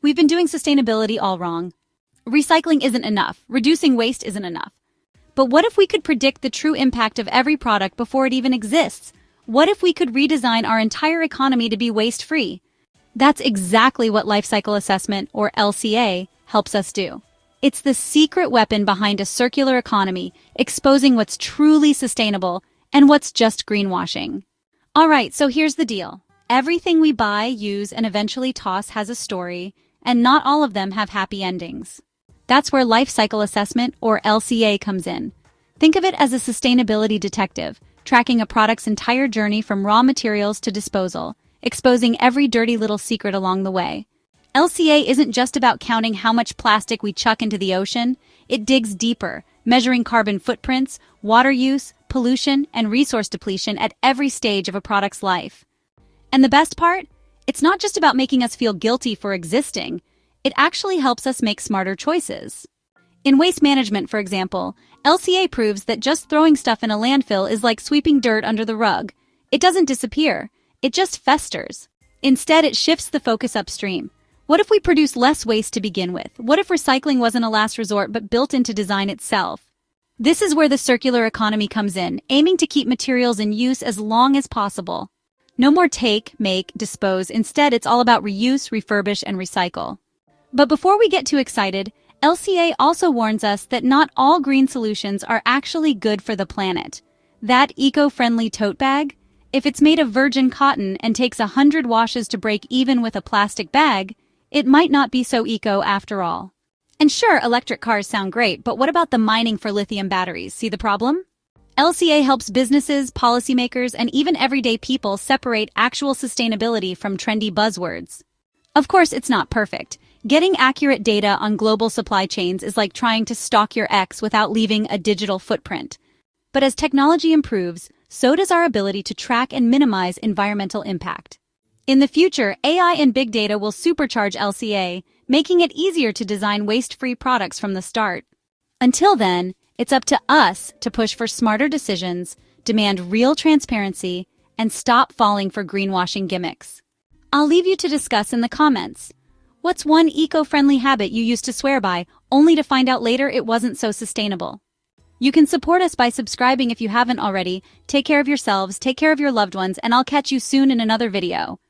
We've been doing sustainability all wrong. Recycling isn't enough. Reducing waste isn't enough. But what if we could predict the true impact of every product before it even exists? What if we could redesign our entire economy to be waste-free? That's exactly what life cycle assessment, or LCA, helps us do. It's the secret weapon behind a circular economy, exposing what's truly sustainable and what's just greenwashing. All right, so here's the deal. Everything we buy, use, and eventually toss has a story, and not all of them have happy endings. That's where life cycle assessment, or LCA, comes in. Think of it as a sustainability detective, tracking a product's entire journey from raw materials to disposal, exposing every dirty little secret along the way. LCA isn't just about counting how much plastic we chuck into the ocean. It digs deeper, measuring carbon footprints, water use, pollution, and resource depletion at every stage of a product's life. And the best part? It's not just about making us feel guilty for existing. It actually helps us make smarter choices. In waste management, for example, LCA proves that just throwing stuff in a landfill is like sweeping dirt under the rug. It doesn't disappear. It just festers. Instead, it shifts the focus upstream. What if we produce less waste to begin with? What if recycling wasn't a last resort but built into design itself? This is where the circular economy comes in, aiming to keep materials in use as long as possible. No more take, make, dispose. Instead, it's all about reuse, refurbish, and recycle. But before we get too excited, LCA also warns us that not all green solutions are actually good for the planet. That eco-friendly tote bag? If it's made of virgin cotton and takes 100 washes to break even with a plastic bag, it might not be so eco after all. And sure, electric cars sound great, but what about the mining for lithium batteries? See the problem? LCA helps businesses, policymakers, and even everyday people separate actual sustainability from trendy buzzwords. Of course, it's not perfect. Getting accurate data on global supply chains is like trying to stalk your ex without leaving a digital footprint. But as technology improves, so does our ability to track and minimize environmental impact. In the future, AI and big data will supercharge LCA, making it easier to design waste-free products from the start. Until then, it's up to us to push for smarter decisions, demand real transparency, and stop falling for greenwashing gimmicks. I'll leave you to discuss in the comments. What's one eco-friendly habit you used to swear by, only to find out later it wasn't so sustainable? You can support us by subscribing if you haven't already. Take care of yourselves, take care of your loved ones, and I'll catch you soon in another video.